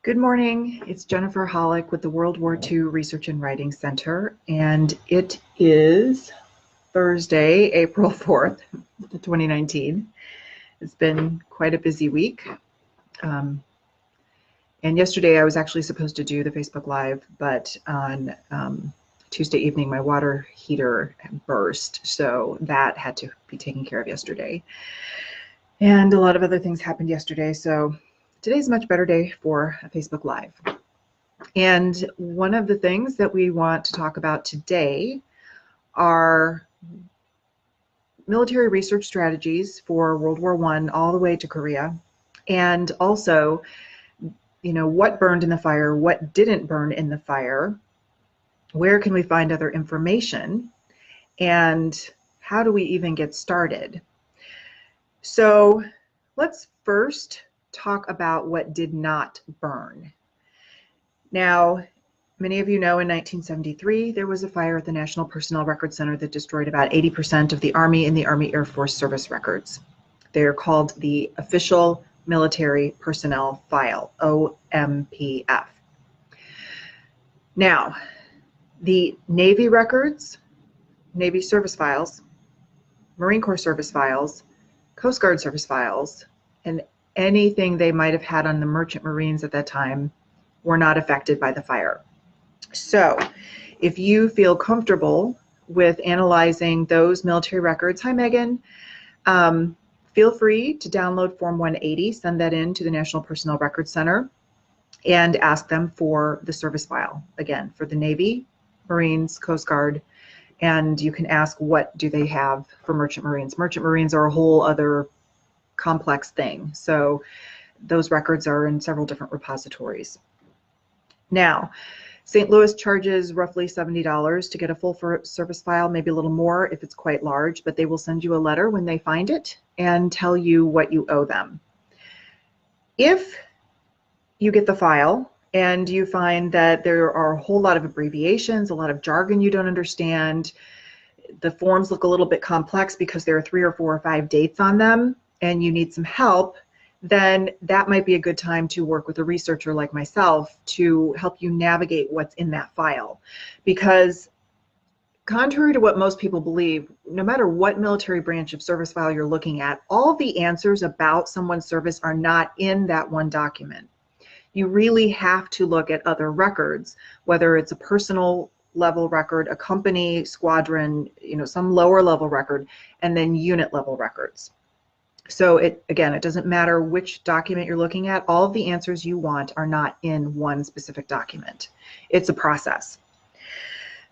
Good morning. It's Jennifer Hollick with the World War II Research and Writing Center, and it is Thursday, April 4th, 2019. It's been quite a busy week. And yesterday I was actually supposed to do the Facebook Live, but on Tuesday evening my water heater burst, so that had to be taken care of yesterday. And a lot of other things happened yesterday, so today's a much better day for a Facebook Live. And one of the things that we want to talk about today are military research strategies for World War I all the way to Korea, and also, what burned in the fire, what didn't burn in the fire, where can we find other information, and how do we even get started? So let's first talk about what did not burn. Now, many of you know in 1973 there was a fire at the National Personnel Record Center that destroyed about 80% of the Army and the Army Air Force service records. They are called the Official Military Personnel File, OMPF. Now, the Navy records, Navy service files, Marine Corps service files, Coast Guard service files, and anything they might have had on the merchant marines at that time were not affected by the fire. So if you feel comfortable with analyzing those military records, hi Megan, feel free to download Form 180, send that in to the National Personnel Record Center, and ask them for the service file, again, for the Navy, Marines, Coast Guard, and you can ask what do they have for merchant marines. Merchant marines are a whole other complex thing. So those records are in several different repositories. Now, St. Louis charges roughly $70 to get a full service file, maybe a little more if it's quite large, but they will send you a letter when they find it and tell you what you owe them. If you get the file and you find that there are a whole lot of abbreviations, a lot of jargon you don't understand, the forms look a little bit complex because there are 3 or 4 or 5 dates on them, and you need some help, then that might be a good time to work with a researcher like myself to help you navigate what's in that file. Because contrary to what most people believe, no matter what military branch of service file you're looking at, all the answers about someone's service are not in that one document. You really have to look at other records, whether it's a personal level record, a company, squadron, some lower level record, and then unit level records. So again, it doesn't matter which document you're looking at, all of the answers you want are not in one specific document. It's a process.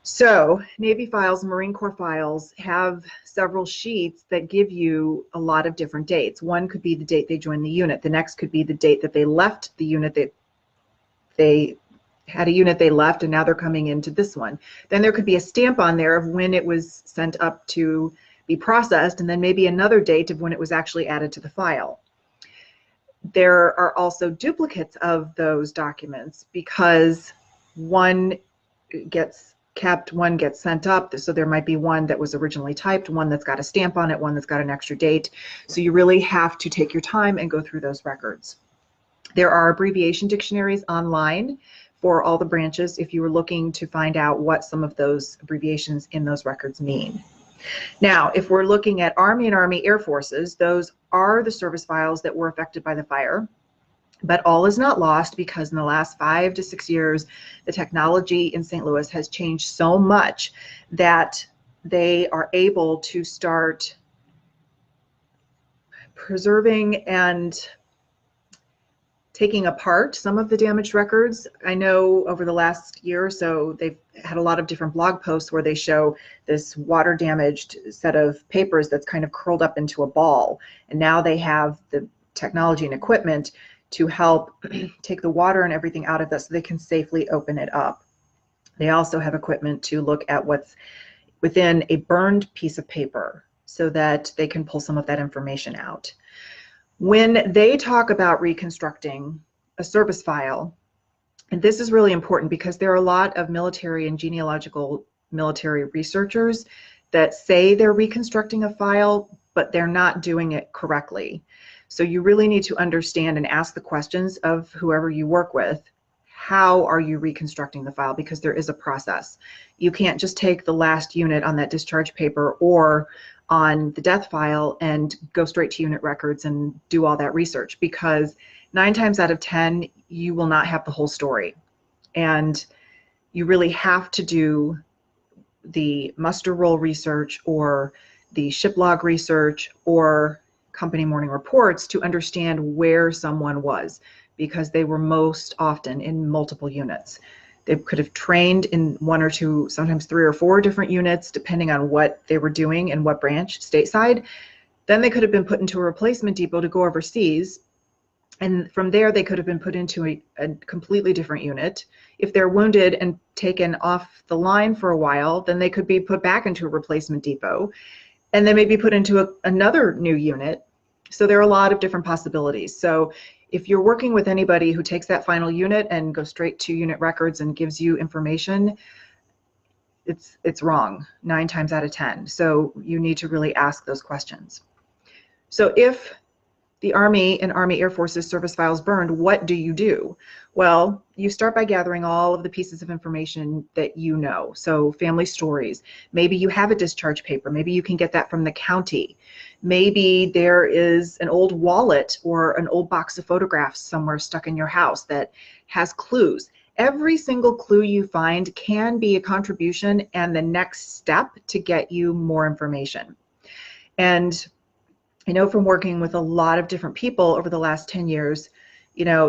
So Navy files, Marine Corps files have several sheets that give you a lot of different dates. One could be the date they joined the unit. The next could be the date that they left the unit. They had a unit they left and now they're coming into this one. Then there could be a stamp on there of when it was sent up to be processed, and then maybe another date of when it was actually added to the file. There are also duplicates of those documents because one gets kept, one gets sent up, so there might be one that was originally typed, one that's got a stamp on it, one that's got an extra date. So you really have to take your time and go through those records. There are abbreviation dictionaries online for all the branches if you were looking to find out what some of those abbreviations in those records mean. Now, if we're looking at Army and Army Air Forces, those are the service files that were affected by the fire. But all is not lost because in the last 5 to 6 years, the technology in St. Louis has changed so much that they are able to start preserving and taking apart some of the damaged records. I know over the last year or so, they've had a lot of different blog posts where they show this water damaged set of papers that's kind of curled up into a ball. And now they have the technology and equipment to help take the water and everything out of this so they can safely open it up. They also have equipment to look at what's within a burned piece of paper so that they can pull some of that information out. When they talk about reconstructing a service file, and this is really important because there are a lot of military and genealogical military researchers that say they're reconstructing a file, but they're not doing it correctly. So you really need to understand and ask the questions of whoever you work with. How are you reconstructing the file? Because there is a process. You can't just take the last unit on that discharge paper or on the death file and go straight to unit records and do all that research, because 9 times out of 10, you will not have the whole story. And you really have to do the muster roll research or the ship log research or company morning reports to understand where someone was, because they were most often in multiple units. They could have trained in 1 or 2, sometimes 3 or 4 different units, depending on what they were doing and what branch, stateside. Then they could have been put into a replacement depot to go overseas. And from there, they could have been put into a completely different unit. If they're wounded and taken off the line for a while, then they could be put back into a replacement depot and then maybe put into another new unit. So there are a lot of different possibilities. So if you're working with anybody who takes that final unit and goes straight to unit records and gives you information, it's wrong 9 times out of 10. So you need to really ask those questions. So if the Army and Army Air Force's service files burned, what do you do? Well, you start by gathering all of the pieces of information that you know. So family stories, maybe you have a discharge paper, maybe you can get that from the county. Maybe there is an old wallet or an old box of photographs somewhere stuck in your house that has clues. Every single clue you find can be a contribution and the next step to get you more information. And I know from working with a lot of different people over the last 10 years,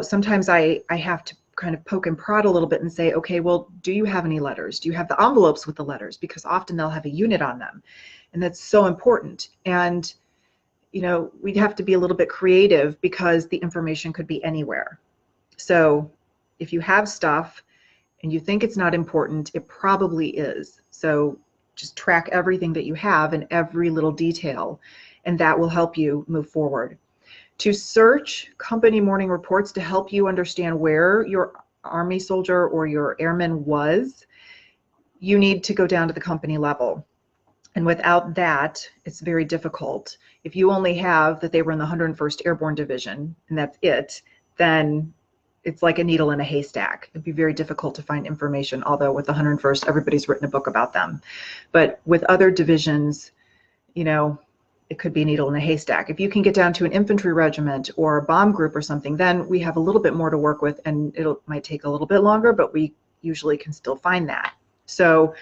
sometimes I have to kind of poke and prod a little bit and say, okay, well, do you have any letters? Do you have the envelopes with the letters? Because often they'll have a unit on them. And that's so important. And, we'd have to be a little bit creative because the information could be anywhere. So if you have stuff and you think it's not important, it probably is. So just track everything that you have and every little detail, and that will help you move forward. To search company morning reports to help you understand where your Army soldier or your airman was, you need to go down to the company level. And without that, it's very difficult. If you only have that they were in the 101st Airborne Division and that's it, then it's like a needle in a haystack. It'd be very difficult to find information, although with the 101st, everybody's written a book about them. But with other divisions, it could be a needle in a haystack. If you can get down to an infantry regiment or a bomb group or something, then we have a little bit more to work with, and might take a little bit longer, but we usually can still find that. So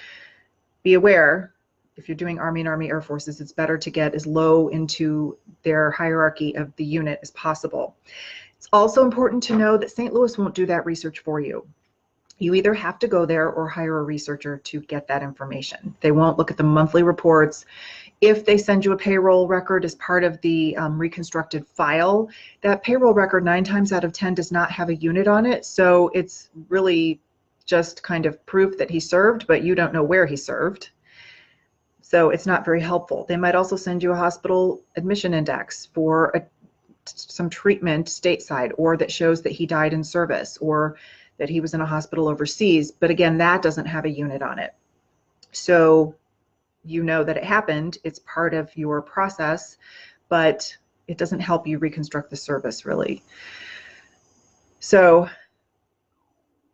be aware, if you're doing Army and Army Air Forces, it's better to get as low into their hierarchy of the unit as possible. It's also important to know that St. Louis won't do that research for you. You either have to go there or hire a researcher to get that information. They won't look at the monthly reports. If they send you a payroll record as part of the reconstructed file, that payroll record 9 times out of 10 does not have a unit on it. So it's really just kind of proof that he served, but you don't know where he served. So it's not very helpful. They might also send you a hospital admission index for some treatment stateside, or that shows that he died in service, or that he was in a hospital overseas. But again, that doesn't have a unit on it. So you know that it happened, it's part of your process, but it doesn't help you reconstruct the service really. So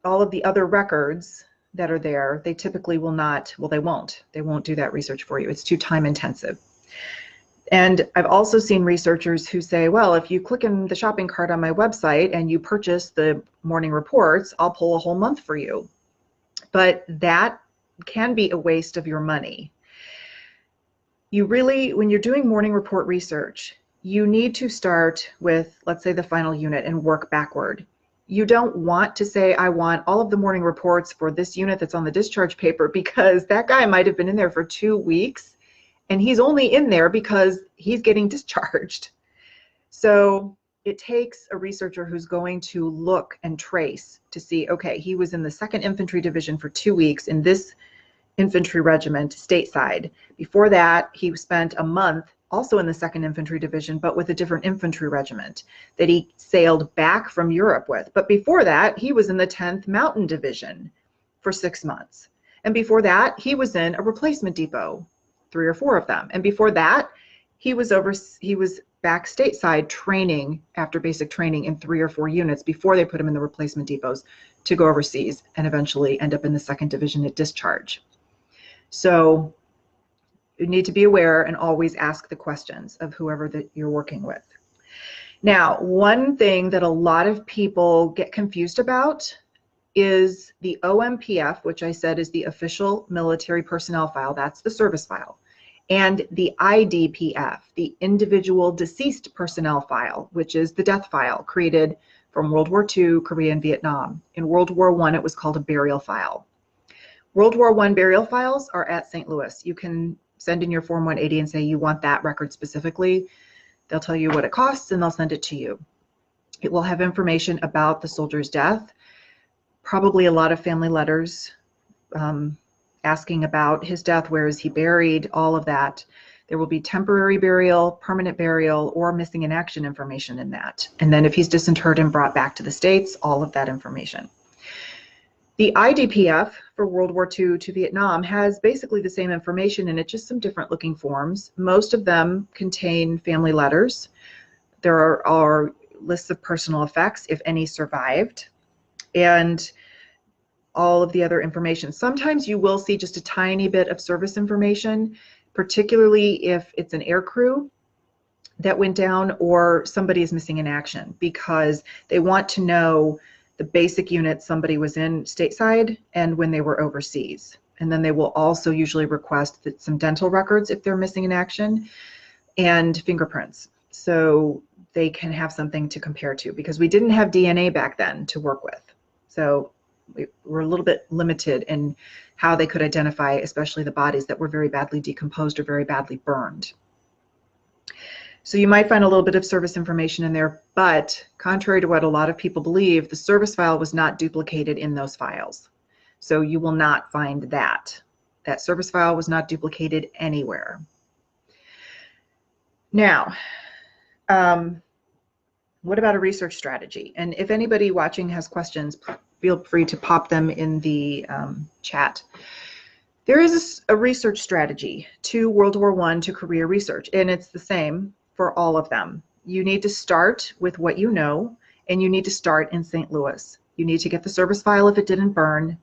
all of the other records that are there, they typically will not, well, they won't do that research for you. It's too time intensive. And I've also seen researchers who say, well, if you click in the shopping cart on my website and you purchase the morning reports, I'll pull a whole month for you. But that can be a waste of your money. You really, when you're doing morning report research, you need to start with, let's say, the final unit and work backward. You don't want to say, I want all of the morning reports for this unit that's on the discharge paper, because that guy might have been in there for 2 weeks and he's only in there because he's getting discharged. So it takes a researcher who's going to look and trace to see, okay, he was in the 2nd Infantry Division for 2 weeks in this infantry regiment stateside. Before that, he spent a month also in the 2nd Infantry Division, but with a different infantry regiment that he sailed back from Europe with. But before that, he was in the 10th Mountain Division for 6 months. And before that, he was in a replacement depot, 3 or 4 of them. And before that, he was back stateside training after basic training in 3 or 4 units before they put them in the replacement depots to go overseas and eventually end up in the 2nd Division at discharge. So you need to be aware and always ask the questions of whoever that you're working with. Now, one thing that a lot of people get confused about is the OMPF, which I said is the official military personnel file, that's the service file, and the IDPF, the individual deceased personnel file, which is the death file created from World War II, Korea, and Vietnam. In World War I, it was called a burial file. World War I burial files are at St. Louis. You can send in your Form 180 and say you want that record specifically. They'll tell you what it costs and they'll send it to you. It will have information about the soldier's death, probably a lot of family letters asking about his death, where is he buried, all of that. There will be temporary burial, permanent burial, or missing in action information in that. And then if he's disinterred and brought back to the States, all of that information. The IDPF for World War II to Vietnam has basically the same information in it, just some different looking forms. Most of them contain family letters. There are lists of personal effects, if any survived, and all of the other information. Sometimes you will see just a tiny bit of service information, particularly if it's an air crew that went down or somebody is missing in action, because they want to know the basic unit somebody was in stateside and when they were overseas. And then they will also usually request that some dental records if they're missing in action, and fingerprints, so they can have something to compare to, because we didn't have DNA back then to work with. So we were a little bit limited in how they could identify, especially the bodies that were very badly decomposed or very badly burned. So you might find a little bit of service information in there, but contrary to what a lot of people believe, the service file was not duplicated in those files. So you will not find that. That service file was not duplicated anywhere. Now, what about a research strategy? And if anybody watching has questions, feel free to pop them in the chat. There is a research strategy to World War I to Korea research, and it's the same for all of them. You need to start with what you know, and you need to start in St. Louis. You need to get the service file if it didn't burn.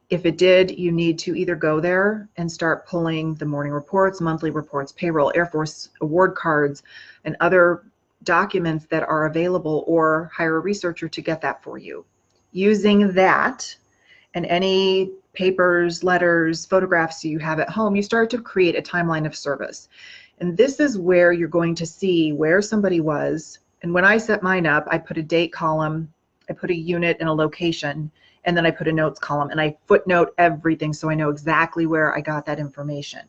If it did, you need to either go there and start pulling the morning reports, monthly reports, payroll, Air Force award cards, and other documents that are available, or hire a researcher to get that for you. Using that and any papers, letters, photographs you have at home, you start to create a timeline of service. And this is where you're going to see where somebody was. And when I set mine up, I put a date column, I put a unit and a location, and then I put a notes column, and I footnote everything so I know exactly where I got that information.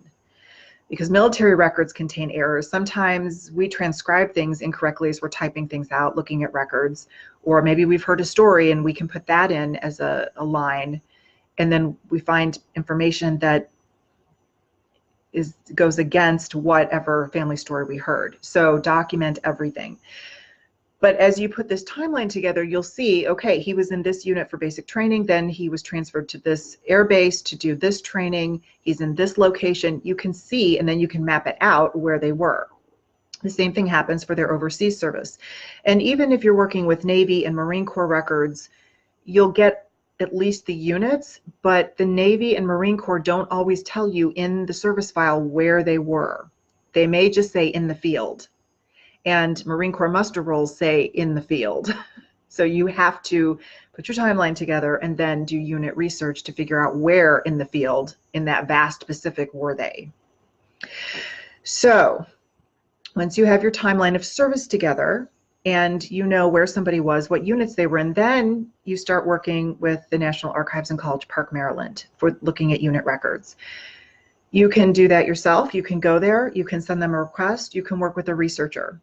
Because military records contain errors. Sometimes we transcribe things incorrectly as we're typing things out, looking at records, or maybe we've heard a story and we can put that in as a line, and then we find information that goes against whatever family story we heard. So document everything. But as you put this timeline together, you'll see, okay, he was in this unit for basic training, then he was transferred to this air base to do this training, he's in this location. You can see, and then you can map it out where they were. The same thing happens for their overseas service. And even if you're working with Navy and Marine Corps records, you'll get at least the units, but the Navy and Marine Corps don't always tell you in the service file where they were. They may just say in the field. And Marine Corps muster rolls say in the field. So you have to put your timeline together and then do unit research to figure out where in the field, in that vast Pacific, were they. So once you have your timeline of service together and you know where somebody was, what units they were in, then you start working with the National Archives in College Park, Maryland for looking at unit records. You can do that yourself. You can go there. You can send them a request. You can work with a researcher.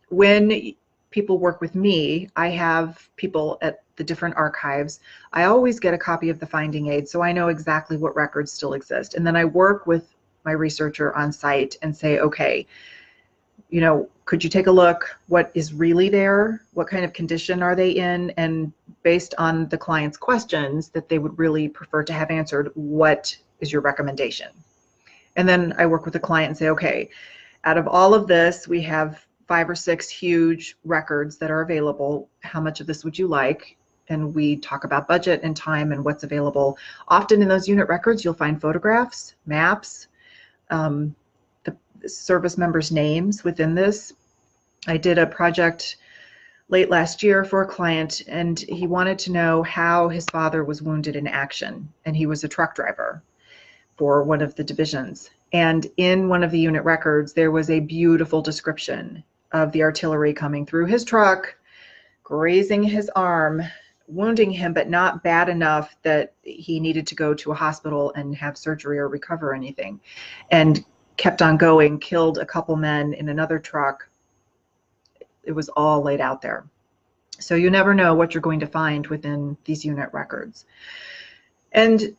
When people work with me, I have people at the different archives. I always get a copy of the finding aid, so I know exactly what records still exist. And then I work with my researcher on site and say, okay, you know, could you take a look? What is really there? What kind of condition are they in? And based on the client's questions that they would really prefer to have answered, what is your recommendation? And then I work with the client and say, okay, out of all of this, we have 5 or 6 huge records that are available. How much of this would you like? And we talk about budget and time and what's available. Often in those unit records, you'll find photographs, maps, the service members' names within this. I did a project late last year for a client, and he wanted to know how his father was wounded in action, and he was a truck driver for one of the divisions. And in one of the unit records, there was a beautiful description of the artillery coming through his truck, grazing his arm, wounding him, but not bad enough that he needed to go to a hospital and have surgery or recover anything, and kept on going, killed a couple men in another truck. It was all laid out there. So you never know what you're going to find within these unit records. And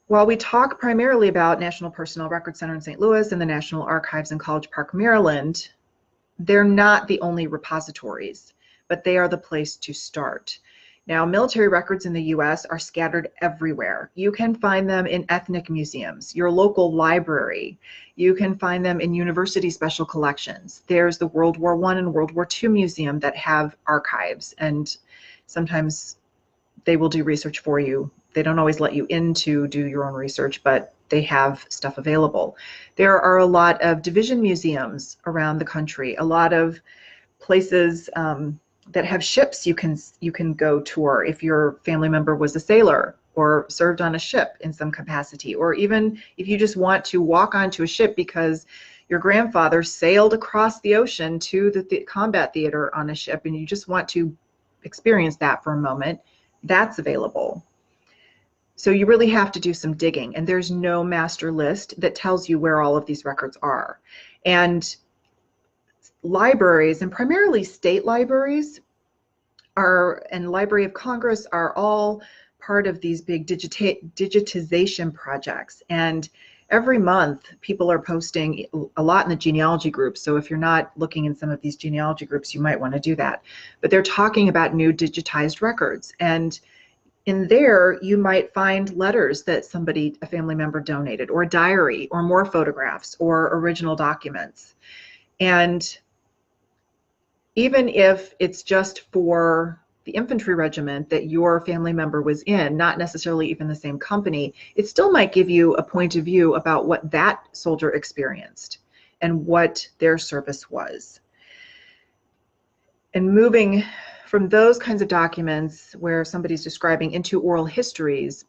while we talk primarily about National Personnel Record Center in St. Louis and the National Archives in College Park, Maryland, they're not the only repositories, but they are the place to start. Now, military records in the US are scattered everywhere. You can find them in ethnic museums, your local library. You can find them in university special collections. There's the World War I and World War II museum that have archives, and sometimes they will do research for you. They don't always let you in to do your own research, but they have stuff available. There are a lot of division museums around the country, a lot of places that have ships you can go tour if your family member was a sailor or served on a ship in some capacity, or even if you just want to walk onto a ship because your grandfather sailed across the ocean to the combat theater on a ship and you just want to experience that for a moment, that's available. So you really have to do some digging, and there's no master list that tells you where all of these records are. And libraries, and primarily state libraries, and Library of Congress are all part of these big digitization projects. And every month people are posting a lot in the genealogy groups. So if you're not looking in some of these genealogy groups, you might want to do that. But they're talking about new digitized records. And in there, you might find letters that a family member donated, or a diary, or more photographs, or original documents. And even if it's just for the infantry regiment that your family member was in, not necessarily even the same company, it still might give you a point of view about what that soldier experienced and what their service was. And moving from those kinds of documents where somebody's describing into oral histories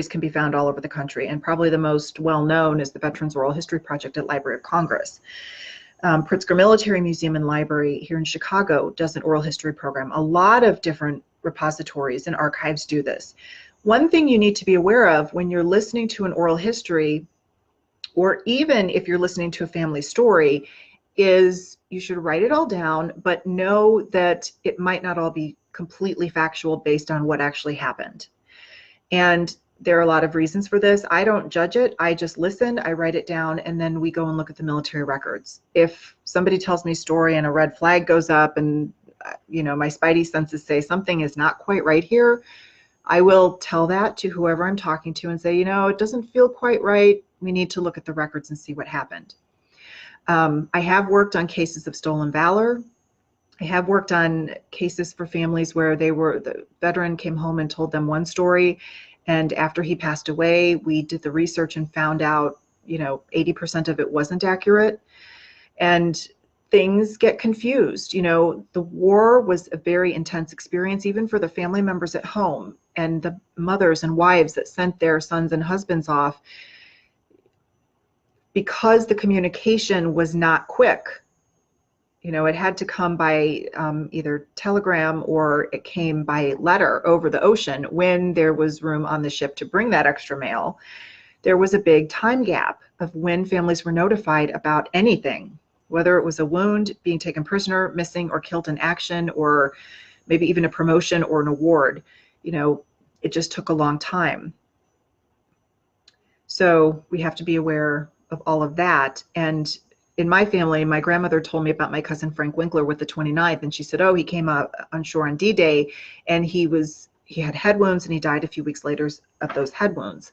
can be found all over the country, and probably the most well-known is the Veterans Oral History Project at Library of Congress. Pritzker Military Museum and Library here in Chicago does an oral history program. A lot of different repositories and archives do this. One thing you need to be aware of when you're listening to an oral history, or even if you're listening to a family story, is you should write it all down, but know that it might not all be completely factual based on what actually happened. And there are a lot of reasons for this. I don't judge it. I just listen, I write it down, and then we go and look at the military records. If somebody tells me a story and a red flag goes up and my spidey senses say something is not quite right here, I will tell that to whoever I'm talking to and say, it doesn't feel quite right. We need to look at the records and see what happened. I have worked on cases of stolen valor. I have worked on cases for families where the veteran came home and told them one story, and after he passed away, we did the research and found out, 80% of it wasn't accurate, and things get confused. The war was a very intense experience, even for the family members at home and the mothers and wives that sent their sons and husbands off, because the communication was not quick. It had to come by either telegram, or it came by letter over the ocean when there was room on the ship to bring that extra mail. There was a big time gap of when families were notified about anything, whether it was a wound, being taken prisoner, missing, or killed in action, or maybe even a promotion or an award. It just took a long time. So we have to be aware of all of that. And in my family, my grandmother told me about my cousin Frank Winkler with the 29th, and she said, he came up on shore on D-Day, and he had head wounds, and he died a few weeks later of those head wounds.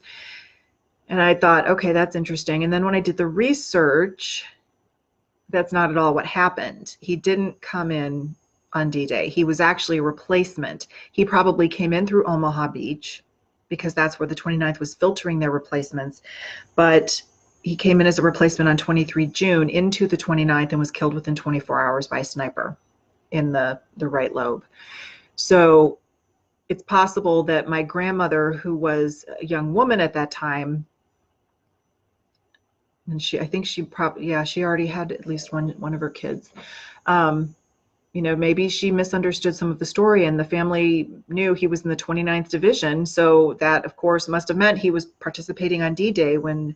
And I thought, okay, that's interesting. And then when I did the research, that's not at all what happened. He didn't come in on D-Day. He was actually a replacement. He probably came in through Omaha Beach because that's where the 29th was filtering their replacements. But he came in as a replacement on 23 June into the 29th and was killed within 24 hours by a sniper in the right lobe. So it's possible that my grandmother, who was a young woman at that time, and I think she probably, yeah, she already had at least one of her kids. You know, maybe she misunderstood some of the story, and the family knew he was in the 29th Division. So that, of course, must have meant he was participating on D-Day when,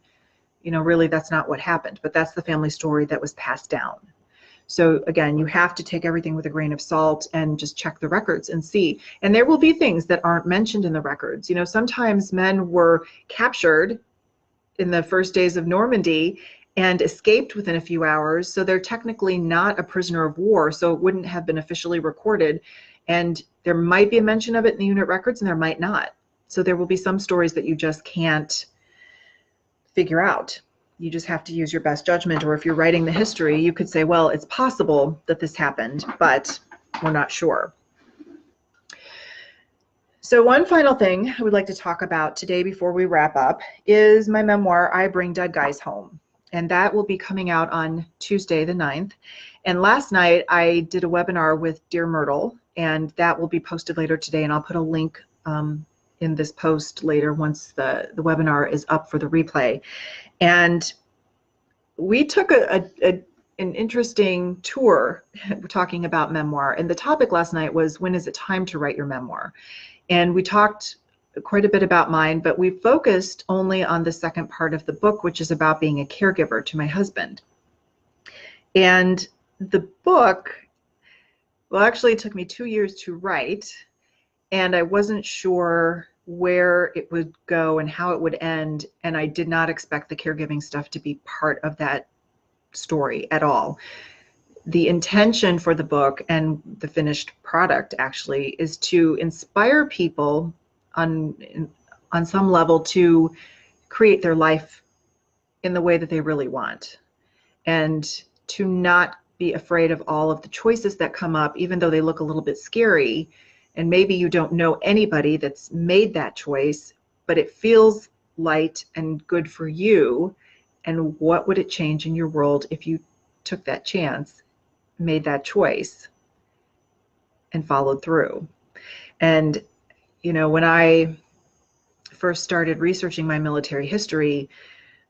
you know, really that's not what happened. But that's the family story that was passed down. So again, you have to take everything with a grain of salt and just check the records and see. And there will be things that aren't mentioned in the records. You know, sometimes men were captured in the first days of Normandy and escaped within a few hours. So they're technically not a prisoner of war. So it wouldn't have been officially recorded. And there might be a mention of it in the unit records and there might not. So there will be some stories that you just can't figure out. You just have to use your best judgment. Or if you're writing the history, you could say, well, it's possible that this happened, but we're not sure. So one final thing I would like to talk about today before we wrap up is my memoir, I Bring Dead Guys Home. And that will be coming out on Tuesday, the 9th. And last night I did a webinar with Dear Myrtle, and that will be posted later today. And I'll put a link in this post later once the webinar is up for the replay. And we took an interesting tour talking about memoir. And the topic last night was, when is it time to write your memoir? And we talked quite a bit about mine, but we focused only on the second part of the book, which is about being a caregiver to my husband. And the book, well, actually it took me 2 years to write, and I wasn't sure where it would go and how it would end, and I did not expect the caregiving stuff to be part of that story at all. The intention for the book and the finished product actually is to inspire people on some level to create their life in the way that they really want, and to not be afraid of all of the choices that come up, even though they look a little bit scary. And maybe you don't know anybody that's made that choice, but it feels light and good for you. And what would it change in your world if you took that chance, made that choice, and followed through? And you know, when I first started researching my military history,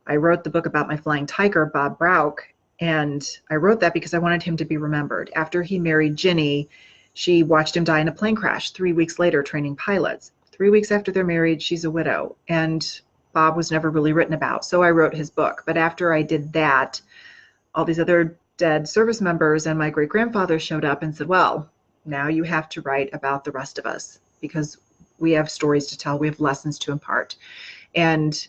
I wrote the book about my flying tiger, Bob Brauch, and I wrote that because I wanted him to be remembered. After he married Ginny, she watched him die in a plane crash 3 weeks later training pilots. 3 weeks after they're married, she's a widow, and Bob was never really written about. So I wrote his book. But after I did that, all these other dead service members and my great-grandfather showed up and said, well, now you have to write about the rest of us, because we have stories to tell, we have lessons to impart. And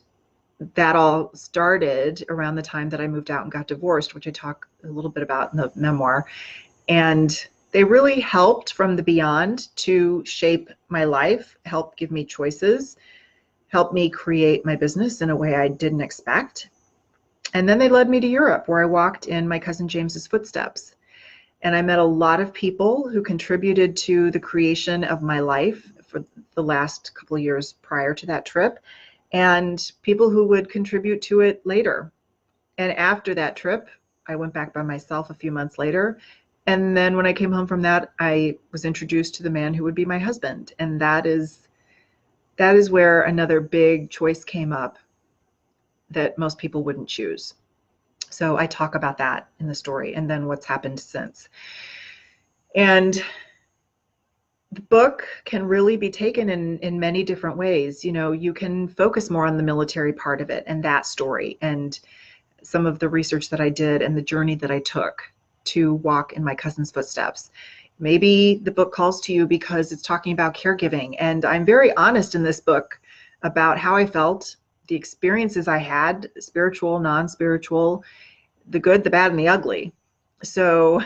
that all started around the time that I moved out and got divorced, which I talk a little bit about in the memoir. And they really helped from the beyond to shape my life, help give me choices, help me create my business in a way I didn't expect. And then they led me to Europe, where I walked in my cousin James's footsteps. And I met a lot of people who contributed to the creation of my life for the last couple of years prior to that trip, and people who would contribute to it later. And after that trip, I went back by myself a few months later. And then when I came home from that, I was introduced to the man who would be my husband. And that is where another big choice came up that most people wouldn't choose. So I talk about that in the story, and then what's happened since. And the book can really be taken in many different ways. You know, you can focus more on the military part of it and that story and some of the research that I did and the journey that I took to walk in my cousin's footsteps. Maybe the book calls to you because it's talking about caregiving, and I'm very honest in this book about how I felt, the experiences I had, spiritual, non-spiritual, the good, the bad, and the ugly. So,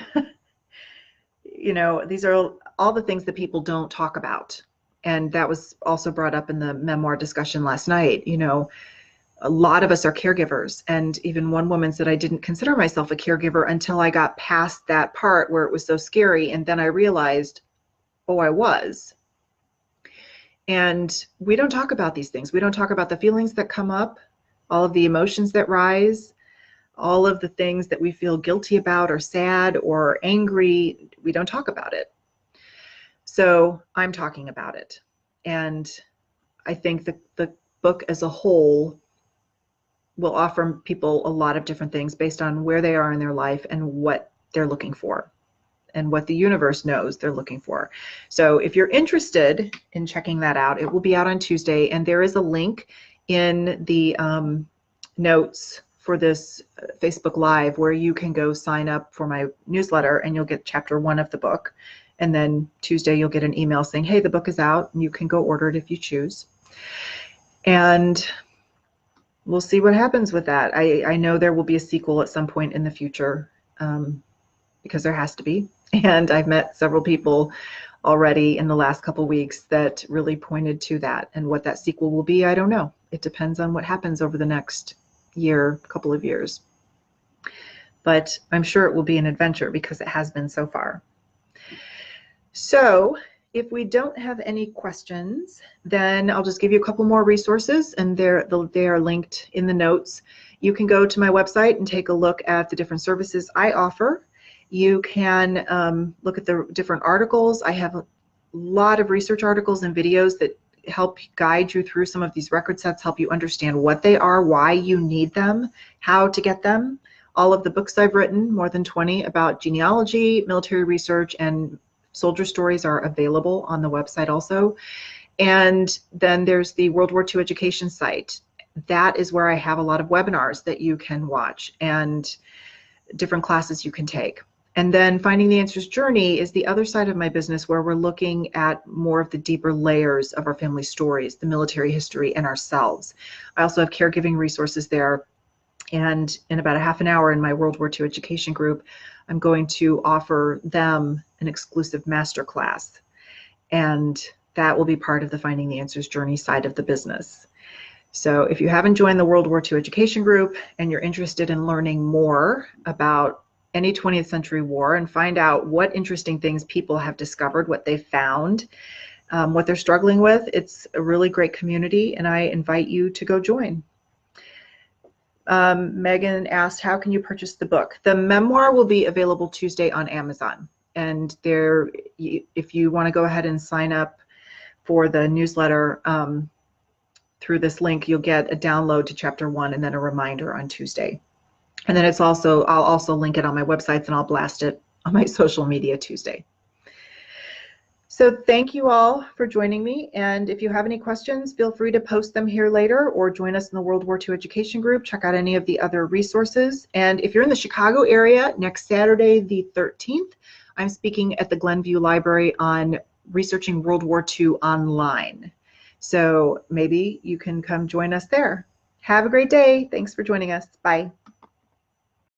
you know, these are all the things that people don't talk about. And that was also brought up in the memoir discussion last night. You know, a lot of us are caregivers. And even one woman said, I didn't consider myself a caregiver until I got past that part where it was so scary. And then I realized, oh, I was. And we don't talk about these things. We don't talk about the feelings that come up, all of the emotions that rise, all of the things that we feel guilty about or sad or angry. We don't talk about it. So I'm talking about it. And I think the book as a whole will offer people a lot of different things based on where they are in their life and what they're looking for and what the universe knows they're looking for. So if you're interested in checking that out, it will be out on Tuesday, and there is a link in the notes for this Facebook Live where you can go sign up for my newsletter, and you'll get chapter 1 of the book. And then Tuesday you'll get an email saying, hey, the book is out, and you can go order it if you choose. And we'll see what happens with that. I know there will be a sequel at some point in the future, because there has to be. And I've met several people already in the last couple weeks that really pointed to that. And what that sequel will be, I don't know. It depends on what happens over the next year, couple of years. But I'm sure it will be an adventure because it has been so far. So if we don't have any questions, then I'll just give you a couple more resources, and they are linked in the notes. You can go to my website and take a look at the different services I offer. You can look at the different articles. I have a lot of research articles and videos that help guide you through some of these record sets, help you understand what they are, why you need them, how to get them. All of the books I've written, more than 20, about genealogy, military research, and soldier stories are available on the website also. And then there's the World War II education site. That is where I have a lot of webinars that you can watch and different classes you can take. And then Finding the Answers Journey is the other side of my business, where we're looking at more of the deeper layers of our family stories, the military history, and ourselves. I also have caregiving resources there. And in about a half an hour in my World War II education group, I'm going to offer them an exclusive masterclass. And that will be part of the Finding the Answers Journey side of the business. So if you haven't joined the World War II education group and you're interested in learning more about any 20th century war and find out what interesting things people have discovered, what they found, what they're struggling with, it's a really great community, and I invite you to go join. Megan asked, how can you purchase the book? The memoir will be available Tuesday on Amazon. And there, if you want to go ahead and sign up for the newsletter through this link, you'll get a download to chapter 1 and then a reminder on Tuesday. And then it's also, I'll also link it on my websites, and I'll blast it on my social media Tuesday. So thank you all for joining me. And if you have any questions, feel free to post them here later, or join us in the World War II education group. Check out any of the other resources. And if you're in the Chicago area, next Saturday, the 13th, I'm speaking at the Glenview Library on researching World War II online. So maybe you can come join us there. Have a great day. Thanks for joining us. Bye.